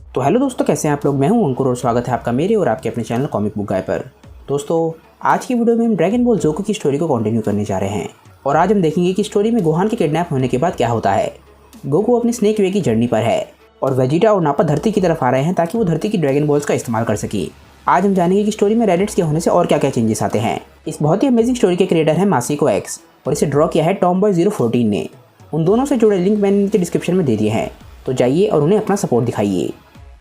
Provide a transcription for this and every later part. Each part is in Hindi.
तो हेलो दोस्तों, कैसे हैं आप लोग। मैं हूं अंकुर और स्वागत है आपका मेरे और आपके अपने चैनल कॉमिक बुक गाय पर। दोस्तों, आज की वीडियो में हम ड्रैगन बॉल जोको की स्टोरी को कंटिन्यू करने जा रहे हैं और आज हम देखेंगे कि स्टोरी में गोहान के किडनैप होने के बाद क्या होता है। गोकू अपनी स्नेक वे की जर्नी पर है और वेजिटा और नापा धरती की तरफ आ रहे हैं ताकि वो धरती की ड्रैगन बॉल्स का इस्तेमाल कर सके। आज हम जानेंगे कि स्टोरी में रेडिट्स के होने से और क्या क्या चेंजेस आते हैं। इस बहुत ही अमेजिंग स्टोरी के क्रिएटर हैं मासिको एक्स और इसे ड्रॉ किया है टॉमबॉय014 ने। उन दोनों से जुड़े लिंक मैंने नीचे डिस्क्रिप्शन में दे दिए हैं, तो जाइए और उन्हें अपना सपोर्ट दिखाइए।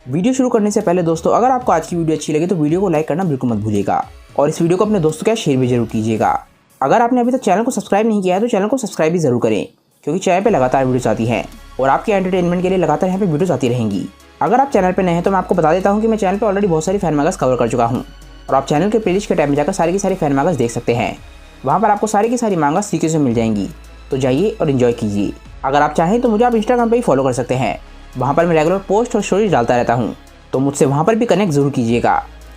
वीडियो शुरू करने से पहले दोस्तों, अगर आपको आज की वीडियो अच्छी लगे तो वीडियो को लाइक करना बिल्कुल मत भूलिएगा और इस वीडियो को अपने दोस्तों के साथ शेयर भी जरूर कीजिएगा। अगर आपने अभी तक चैनल को सब्सक्राइब नहीं किया है तो चैनल को सब्सक्राइब भी जरूर करें, क्योंकि चैनल पे लगातार वीडियोस आती हैं और आपके एंटरटेनमेंट के लिए लगातार यहाँ पे वीडियोस आती रहेंगी। अगर आप चैनल पर नए हैं तो मैं आपको बता देता हूँ कि मैं चैनल पर ऑलरेडी बहुत सारी फैन मैगज़ कवर कर चुका हूँ और आप चैनल के प्लेलिस्ट के टैब में जाकर सारी की सारी फैन मैगज़ देख सकते हैं। वहाँ पर आपको सारी की सारी मैगज़ सीखे से मिल जाएंगी, तो जाइए और इन्जॉय कीजिए। अगर आप चाहें तो मुझे आप इंस्टाग्राम पर ही फॉलो कर सकते हैं, वहाँ पर मैं रेगुलर पोस्ट और स्टोरीज डालता रहता हूँ, तो मुझसे वहाँ पर भी कनेक्ट जरूर कीजिएगा।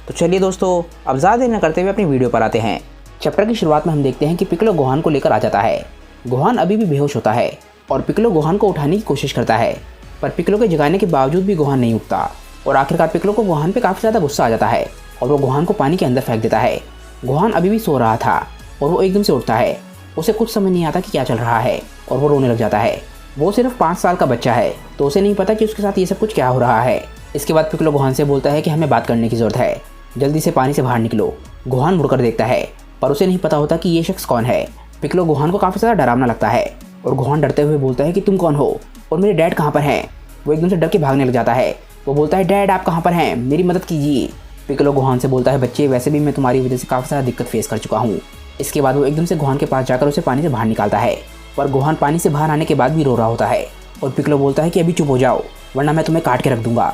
तो चलिए दोस्तों, अब ज़्यादा देर न करते हुए अपनी वीडियो पर आते हैं। चैप्टर की शुरुआत में हम देखते हैं कि पिक्लो गोहान को लेकर आ जाता है। गोहान अभी भी बेहोश होता है और पिक्लो गोहान को उठाने की कोशिश करता है, पर पिक्लो के जगाने के बावजूद भी गोहान नहीं उठता और आखिरकार पिक्लो को गोहान पे काफ़ी ज़्यादा गुस्सा आ जाता है और वो गोहान को पानी के अंदर फेंक देता है। गोहान अभी भी सो रहा था और वो एकदम से उठता है। उसे कुछ समझ नहीं आता कि क्या चल रहा है और वो रोने लग जाता है। वो सिर्फ 5 साल का बच्चा है, तो उसे नहीं पता कि उसके साथ ये सब कुछ क्या हो रहा है। इसके बाद पिक्लो गोहान से बोलता है कि हमें बात करने की ज़रूरत है, जल्दी से पानी से बाहर निकलो। गोहान मुड़कर देखता है, पर उसे नहीं पता होता कि ये शख्स कौन है। पिक्लो गोहान को काफ़ी ज़्यादा डरावना लगता है और गोहान डरते हुए बोलता है कि तुम कौन हो और मेरे डैड कहाँ पर हैं। वो एकदम से डर के भागने लग जाता है। वो बोलता है, डैड आप कहाँ पर हैं, मेरी मदद कीजिए। पिक्लो गोहान से बोलता है, बच्चे वैसे भी मैं तुम्हारी वजह से काफ़ी ज़्यादा दिक्कत फेस कर चुका हूँ। इसके बाद वो एकदम से गोहान के पास जाकर उसे पानी से बाहर निकालता है, पर गोहान पानी से बाहर आने के बाद भी रो रहा होता है और पिक्लो बोलता है कि अभी चुप हो जाओ वरना मैं तुम्हें काट के रख दूंगा।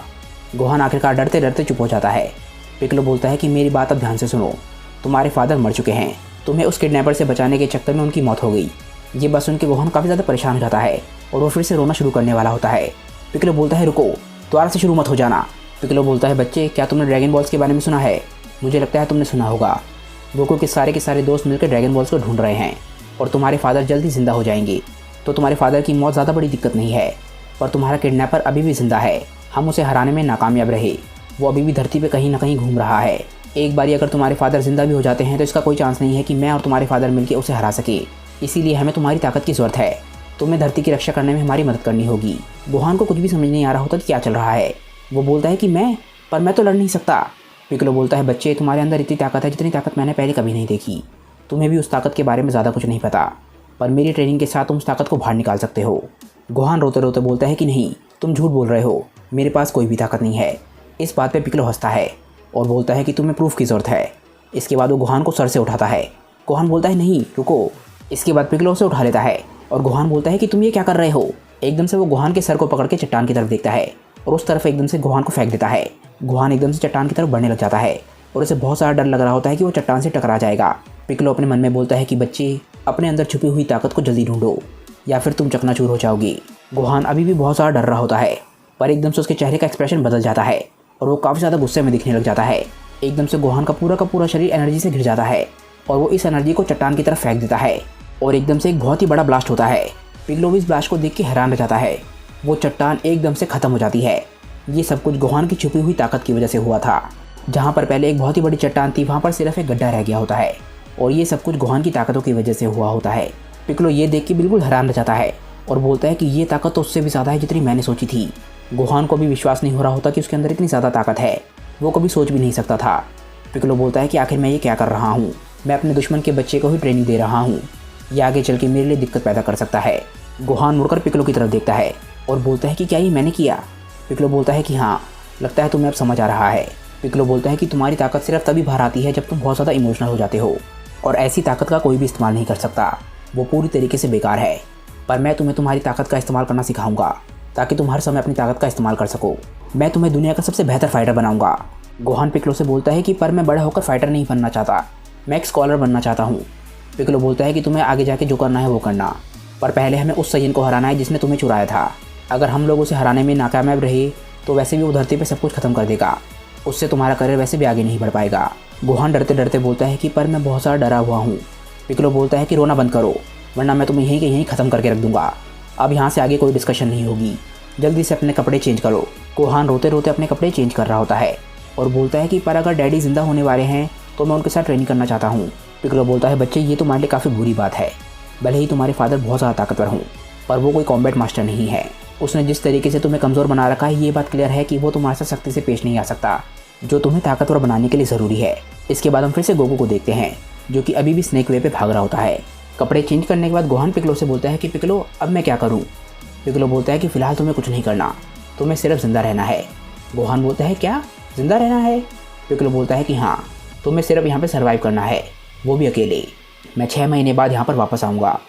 गोहान आखिरकार डरते डरते चुप हो जाता है। पिक्लो बोलता है कि मेरी बात अब ध्यान से सुनो, तुम्हारे फादर मर चुके हैं, तुम्हें उस किडनैपर से बचाने के चक्कर में उनकी मौत हो गई। ये बात सुन के गोहान काफ़ी ज़्यादा परेशान हो जाता है और वो फिर से रोना शुरू करने वाला होता है। पिक्लो बोलता है, रुको, दोबारा से शुरू मत हो जाना। पिक्लो बोलता है, बच्चे क्या तुमने ड्रैगन बॉल्स के बारे में सुना है? मुझे लगता है तुमने सुना होगा। गोकू के सारे दोस्त मिलकर ड्रैगन बॉल्स को ढूंढ रहे हैं और तुम्हारे फादर जल्दी जिंदा हो जाएंगे। तो तुम्हारे फादर की मौत ज़्यादा बड़ी दिक्कत नहीं है, पर तुम्हारा किडनैपर अभी भी जिंदा है। हम उसे हराने में नाकामयाब रहे, वो अभी भी धरती पे कहीं ना कहीं घूम रहा है। एक बारी अगर तुम्हारे फादर जिंदा भी हो जाते हैं तो इसका कोई चांस नहीं है कि मैं और तुम्हारे फादर मिलकर उसे हरा सके। इसीलिए हमें तुम्हारी ताकत की ज़रूरत है। तुम्हें धरती की रक्षा करने में हमारी मदद करनी होगी। गोहान को कुछ भी समझ नहीं आ रहा होता कि क्या चल रहा है। वो बोलता है कि मैं तो लड़ नहीं सकता। पिक्लो बोलता है, बच्चे तुम्हारे अंदर इतनी ताकत है जितनी ताकत मैंने पहले कभी नहीं देखी। तुम्हें भी उस ताकत के बारे में ज़्यादा कुछ नहीं पता, पर मेरी ट्रेनिंग के साथ तुम उस ताकत को बाहर निकाल सकते हो। गोहान रोते रोते बोलता है कि नहीं, तुम झूठ बोल रहे हो, मेरे पास कोई भी ताकत नहीं है। इस बात पे पिक्लो हंसता है और बोलता है कि तुम्हें प्रूफ की ज़रूरत है। इसके बाद वो गोहान को सर से उठाता है। गोहान बोलता है, नहीं रुको। इसके बाद पिक्लो उसे उठा लेता है और गोहान बोलता है कि तुम ये क्या कर रहे हो। एकदम से वो गोहान के सर को पकड़ के चट्टान की तरफ देखता है और उस तरफ एकदम से गोहान को फेंक देता है। गोहान एकदम से चट्टान की तरफ बढ़ने लग जाता है और उसे बहुत सारा डर लग रहा होता है कि वो चट्टान से टकरा जाएगा। पिक्लो अपने मन में बोलता है कि बच्चे अपने अंदर छुपी हुई ताकत को जल्दी ढूंढो या फिर तुम चकनाचूर हो जाओगे। गोहान अभी भी बहुत सारा डर रहा होता है, पर एकदम से उसके चेहरे का एक्सप्रेशन बदल जाता है और वो काफ़ी ज़्यादा गुस्से में दिखने लग जाता है। एकदम से गोहान का पूरा शरीर एनर्जी से घिर जाता है और वो इस एनर्जी को चट्टान की तरफ फेंक देता है और एकदम से एक बहुत ही बड़ा ब्लास्ट होता है। पिक्लो भी इस ब्लास्ट को देख के हैरान रह जाता है। वो चट्टान एकदम से ख़त्म हो जाती है। ये सब कुछ गोहान की छुपी हुई ताकत की वजह से हुआ था। जहाँ पर पहले एक बहुत ही बड़ी चट्टान थी, वहाँ पर सिर्फ एक गड्ढा रह गया होता है और ये सब कुछ गोहान की ताकतों की वजह से हुआ होता है। पिक्लो ये देख के बिल्कुल हैरान रह जाता है और बोलता है कि ये ताकत तो उससे भी ज़्यादा है जितनी मैंने सोची थी। गोहान को भी विश्वास नहीं हो रहा होता कि उसके अंदर इतनी ज़्यादा ताकत है। वो कभी सोच भी नहीं सकता था। पिक्लो बोलता है कि आखिर मैं ये क्या कर रहा हूँ, मैं अपने दुश्मन के बच्चे को ही ट्रेनिंग दे रहा हूँ, ये आगे चल के मेरे लिए दिक्कत पैदा कर सकता है। गोहान मुड़कर पिक्लो की तरफ देखता है और बोलता है कि क्या ये मैंने किया। पिक्लो बोलता है कि हाँ, लगता है तुम्हें अब समझ आ रहा है। पिक्लो बोलता है कि तुम्हारी ताकत सिर्फ तभी बाहर आती है जब तुम बहुत ज़्यादा इमोशनल हो जाते हो और ऐसी ताकत का कोई भी इस्तेमाल नहीं कर सकता, वो पूरी तरीके से बेकार है। पर मैं तुम्हें तुम्हारी ताकत का इस्तेमाल करना सिखाऊंगा ताकि तुम हर समय अपनी ताकत का इस्तेमाल कर सको। मैं तुम्हें दुनिया का सबसे बेहतर फाइटर बनाऊंगा। गोहान पिक्लो से बोलता है कि पर मैं बड़ा होकर फाइटर नहीं बनना चाहता, मैं एक स्कॉलर बनना चाहता हूँ। पिक्लो बोलता है कि तुम्हें आगे जाके जो करना है वो करना, पर पहले हमें उस सयन को हराना है जिसने तुम्हें चुराया था। अगर हम लोग उसे हराने में नाकामयाब रहे तो वैसे भी वो धरती पे सब कुछ खत्म कर देगा, उससे तुम्हारा करियर वैसे भी आगे नहीं बढ़ पाएगा। गोहान डरते डरते बोलता है कि पर मैं बहुत सारा डरा हुआ हूँ। पिक्लो बोलता है कि रोना बंद करो वरना मैं तुम्हें यहीं के यहीं ख़त्म करके रख दूँगा। अब यहाँ से आगे कोई डिस्कशन नहीं होगी, जल्दी से अपने कपड़े चेंज करो गोहान रोते रोते अपने कपड़े चेंज कर रहा होता है और बोलता है कि पर अगर डैडी जिंदा होने वाले हैं तो मैं उनके साथ ट्रेनिंग करना चाहता हूँ। पिकलो बोलता है बच्चे ये तुम्हारे लिए काफ़ी बुरी बात है, भले ही तुम्हारे फादर बहुत ज़्यादा ताकतवर हों पर वो कोई कॉम्बैट मास्टर नहीं है। उसने जिस तरीके से तुम्हें कमज़ोर बना रखा है ये बात क्लियर है कि वो तुम्हारे साथ सख्ती से पेश नहीं आ सकता, जो तुम्हें ताकतवर बनाने के लिए ज़रूरी है। इसके बाद हम फिर से गोकू को देखते हैं जो कि अभी भी स्नेक वे पे भाग रहा होता है। कपड़े चेंज करने के बाद गोहान पिकलो से बोलता है कि पिकलो अब मैं क्या करूँ। पिकलो बोलता है कि फ़िलहाल तुम्हें कुछ नहीं करना, तुम्हें सिर्फ ज़िंदा रहना है। गोहान बोलता है क्या ज़िंदा रहना है। पिकलो बोलता है कि हाँ, तुम्हें सिर्फ यहाँ पे सर्वाइव करना है, वो भी अकेले। मैं 6 महीने बाद यहाँ पर वापस आऊँगा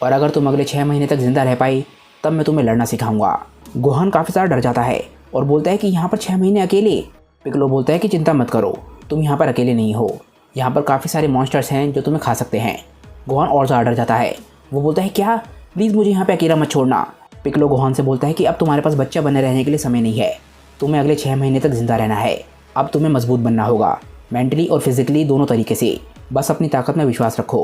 और अगर तुम अगले 6 महीने तक ज़िंदा रह पाई तब मैं तुम्हें लड़ना सिखाऊंगा। गोहान काफ़ी ज़्यादा डर जाता है और बोलता है कि यहाँ पर 6 महीने अकेले। पिकलो बोलता है कि चिंता मत करो, तुम यहाँ पर अकेले नहीं हो, यहाँ पर काफ़ी सारे मॉन्स्टर्स हैं जो तुम्हें खा सकते हैं। गोहान और ज़्यादा डर जाता है, वो बोलता है क्या, प्लीज़ मुझे यहाँ पर अकेला मत छोड़ना। पिकलो गोहान से बोलता है कि अब तुम्हारे पास बच्चा बने रहने के लिए समय नहीं है, तुम्हें अगले 6 महीने तक ज़िंदा रहना है। अब तुम्हें मजबूत बनना होगा, मेंटली और फिजिकली दोनों तरीके से। बस अपनी ताकत में विश्वास रखो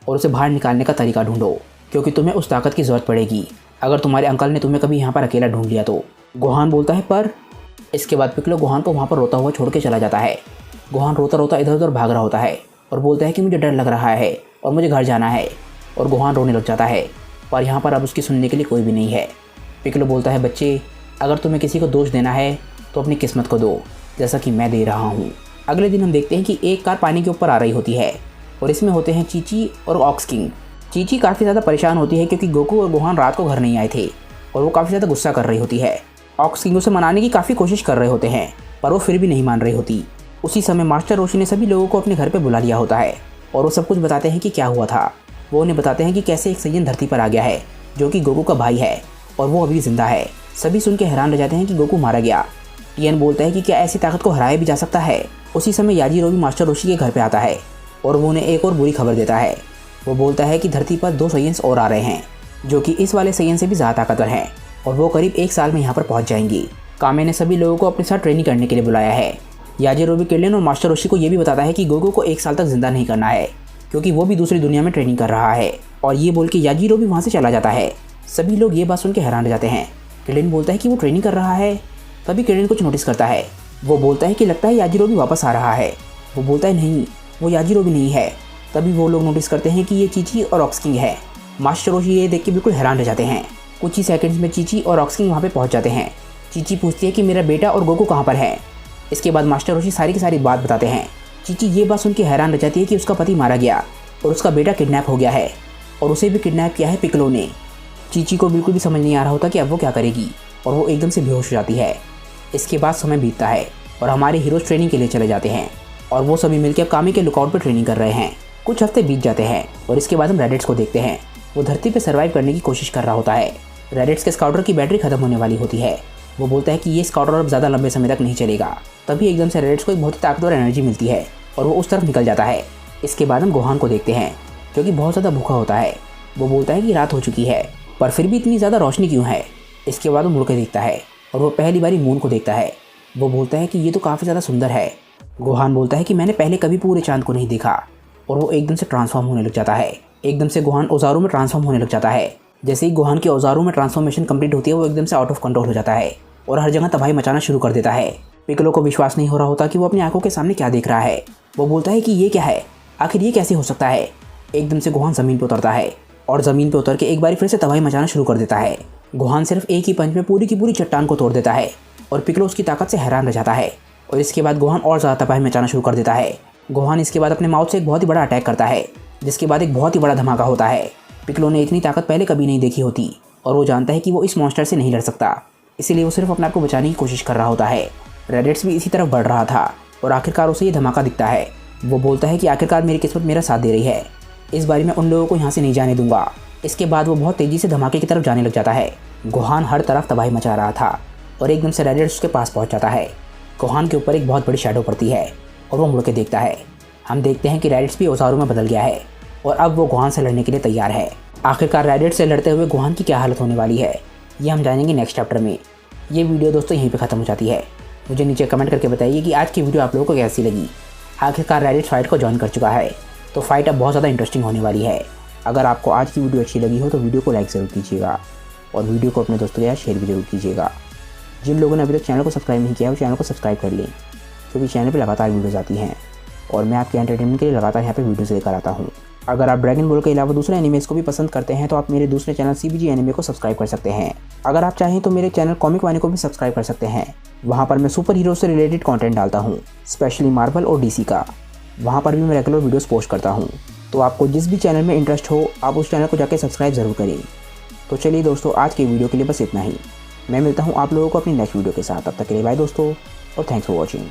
और उसे बाहर निकालने का तरीका ढूंढो, क्योंकि तुम्हें उस ताकत की ज़रूरत पड़ेगी अगर तुम्हारे अंकल ने तुम्हें कभी यहाँ पर अकेला ढूंढ लिया तो। गोहान बोलता है पर। इसके बाद पिकलो गोहान को वहाँ पर रोता हुआ छोड़ के चला जाता है। गोहान रोता रोता इधर उधर भाग रहा होता है और बोलता है कि मुझे डर लग रहा है और मुझे घर जाना है, और गोहान रोने लग जाता है। पर यहाँ पर अब उसकी सुनने के लिए कोई भी नहीं है। पिकलो बोलता है बच्चे, अगर तुम्हें किसी को दोष देना है तो अपनी किस्मत को दो, जैसा कि मैं दे रहा हूँ। अगले दिन हम देखते हैं कि एक कार पानी के ऊपर आ रही होती है और इसमें होते हैं चीची और ऑक्स किंग। चीची काफ़ी ज़्यादा परेशान होती है क्योंकि गोकू और गोहान रात को घर नहीं आए थे और वो काफ़ी ज़्यादा गुस्सा कर रही होती है। ऑक्स किंग उसे मनाने की काफ़ी कोशिश कर रहे होते हैं पर वो फिर भी नहीं मान रही होती। उसी समय मास्टर रोशी ने सभी लोगों को अपने घर पर बुला लिया होता है और वो सब कुछ बताते हैं कि क्या हुआ था। वो उन्हें बताते हैं कि कैसे एक सैयन धरती पर आ गया है जो कि गोकू का भाई है और वो अभी जिंदा है। सभी सुन के हैरान रह जाते हैं कि गोकू मारा गया। टियन बोलता है कि क्या ऐसी ताकत को हराया भी जा सकता है। उसी समय याजीरो भी मास्टर रोशी के घर पे आता है और वो उन्हें एक और बुरी खबर देता है। वो बोलता है कि धरती पर 2 सैयन्स और आ रहे हैं जो कि इस वाले सैयन से भी ज़्यादा ताकतवर हैं और वो करीब 1 साल में यहाँ पर पहुँच जाएंगी। कामे ने सभी लोगों को अपने साथ ट्रेनिंग करने के लिए बुलाया है। याजीरो भी किलियन और मास्टर रोशी को ये भी बताता है कि गोकू को 1 साल तक जिंदा नहीं करना है क्योंकि वो भी दूसरी दुनिया में ट्रेनिंग कर रहा है, और ये बोल के याजीरो भी वहाँ से चला जाता है। सभी लोग ये बात सुन के हैरान रह जाते हैं। किलियन बोलता है कि वो ट्रेनिंग कर रहा है। तभी किलियन कुछ नोटिस करता है। वो बोलता है कि लगता है याजीरो भी वापस आ रहा है। वो बोलता है नहीं, वो याजीरो भी नहीं है। तभी वो लोग नोटिस करते हैं कि ये चीची और ऑक्स किंग है। मास्टर रोशी ये देख के बिल्कुल हैरान रह जाते हैं। कुछ ही सेकंड्स में चीची और ऑक्स किंग वहाँ पे पहुँच जाते हैं। चीची पूछती है कि मेरा बेटा और गोकू कहाँ पर है। इसके बाद मास्टर रोशी सारी की सारी बात बताते हैं। चीची ये बात सुन के हैरान रह जाती है कि उसका पति मारा गया और उसका बेटा किडनैप हो गया है और उसे भी किडनैप किया है पिकलो ने। चीची को बिल्कुल भी समझ नहीं आ रहा होता कि अब वो क्या करेगी और वो एकदम से बेहोश हो जाती है। इसके बाद समय बीतता है और हमारे हीरोज ट्रेनिंग के लिए चले जाते हैं और वो सभी मिलकर कामी के लुकआउट पर ट्रेनिंग कर रहे हैं। कुछ हफ्ते बीत जाते हैं और इसके बाद हम रेडिट्स को देखते हैं। वो धरती पर सर्वाइव करने की कोशिश कर रहा होता है। रेडिट्स के स्काउटर की बैटरी खत्म होने वाली होती है। वो बोलता है कि ये स्काउटर अब ज़्यादा लंबे समय तक नहीं चलेगा। तभी एकदम से रेडिट्स को एक बहुत ही ताकतवर एनर्जी मिलती है और वो उस तरफ निकल जाता है। इसके बाद हम गोहान को देखते हैं जो कि बहुत ज़्यादा भूखा होता है। वो बोलता है कि रात हो चुकी है पर फिर भी इतनी ज़्यादा रोशनी क्यों है। इसके बाद वो मुड़ के देखता है और वो पहली बारी मून को देखता है। वो बोलता है कि ये तो काफ़ी ज़्यादा सुंदर है। गोहान बोलता है कि मैंने पहले कभी पूरे चांद को नहीं देखा, और वो एकदम से ट्रांसफॉर्म होने लग जाता है। एकदम से गोहान औजारों में ट्रांसफॉर्म होने लग जाता है। जैसे ही गोहान के औजारों में ट्रांसफॉर्मेशन कंप्लीट होती है वो एकदम से आउट ऑफ कंट्रोल हो जाता है और हर जगह तबाही मचाना शुरू कर देता है। पिकलो को विश्वास नहीं हो रहा होता कि वो अपनी आंखों के सामने क्या देख रहा है। वो बोलता है कि ये क्या है, आखिर ये कैसे हो सकता है। एकदम से गोहान ज़मीन पर उतरता है और ज़मीन पर उतर के एक बार फिर से तबाही मचाना शुरू कर देता है। गोहान सिर्फ एक ही पंच में पूरी की पूरी चट्टान को तोड़ देता है और पिकलो उसकी ताकत से हैरान रह जाता है। और इसके बाद गोहान और ज़्यादा तबाही मचाना शुरू कर देता है। गोहान इसके बाद अपने माउथ से एक बहुत ही बड़ा अटैक करता है, जिसके बाद एक बहुत ही बड़ा धमाका होता है। पिकलो ने इतनी ताकत पहले कभी नहीं देखी होती और वो जानता है कि वो इस मॉन्स्टर से नहीं लड़ सकता, इसीलिए वो सिर्फ अपने आप को बचाने की कोशिश कर रहा होता है। रेडिट्स भी इसी तरफ बढ़ रहा था और आखिरकार उसे ये धमाका दिखता है। वो बोलता है कि आखिरकार मेरी किस्मत मेरा साथ दे रही है, इस बारी मैं उन लोगों को यहाँ से नहीं जाने दूंगा। इसके बाद वो बहुत तेज़ी से धमाके की तरफ जाने लग जाता है। गोहान हर तरफ तबाही मचा रहा था और एकदम से रेडिट्स उसके पास पहुँच जाता है। गोहान के ऊपर एक बहुत बड़ी शैडो पड़ती है और वो मुड़ के देखता है। हम देखते हैं कि रेडिट्स भी औजारों में बदल गया है और अब वो गोहान से लड़ने के लिए तैयार है। आखिरकार रेडिट्स से लड़ते हुए गोहान की क्या हालत होने वाली है ये हम जानेंगे नेक्स्ट चैप्टर में। ये वीडियो दोस्तों यहीं पे ख़त्म हो जाती है। मुझे नीचे कमेंट करके बताइए कि आज की वीडियो आप लोगों को कैसी लगी। आखिरकार रेडिट्स फाइट को ज्वाइन कर चुका है तो फाइट अब बहुत ज़्यादा इंटरेस्टिंग होने वाली है। अगर आपको आज की वीडियो अच्छी लगी हो तो वीडियो को लाइक ज़रूर कीजिएगा और वीडियो को अपने दोस्तों के साथ शेयर भी जरूर कीजिएगा। जिन लोगों ने अभी तक चैनल को सब्सक्राइब नहीं किया है वो चैनल को सब्सक्राइब कर लें, क्योंकि चैनल पर लगातार वीडियोज़ आती हैं और मैं आपके एंटरटेनमेंट के लिए लगातार यहाँ पे वीडियोज़ लेकर आता हूँ। अगर आप ड्रैगन बॉल के अलावा दूसरे एनिमेज को भी पसंद करते हैं तो आप मेरे दूसरे चैनल CBG एनिमे को सब्सक्राइब कर सकते हैं। अगर आप चाहें तो मेरे चैनल कॉमिक वानी को भी सब्सक्राइब कर सकते हैं। वहाँ पर मैं सुपर हीरो से रिलेटेड कंटेंट डालता हूँ, स्पेशली मार्वल और DC का। वहाँ पर भी मैं रेगुलर वीडियोस पोस्ट करता हूँ। तो आपको जिस भी चैनल में इंटरेस्ट हो आप उस चैनल को जाके सब्सक्राइब ज़रूर करें। तो चलिए दोस्तों, आज के वीडियो के लिए बस इतना ही। मैं मिलता हूँ आप लोगों को अपनी नेक्स्ट वीडियो के साथ। तब तक के लिए बाय दोस्तों और थैंक्स फॉर वॉचिंग।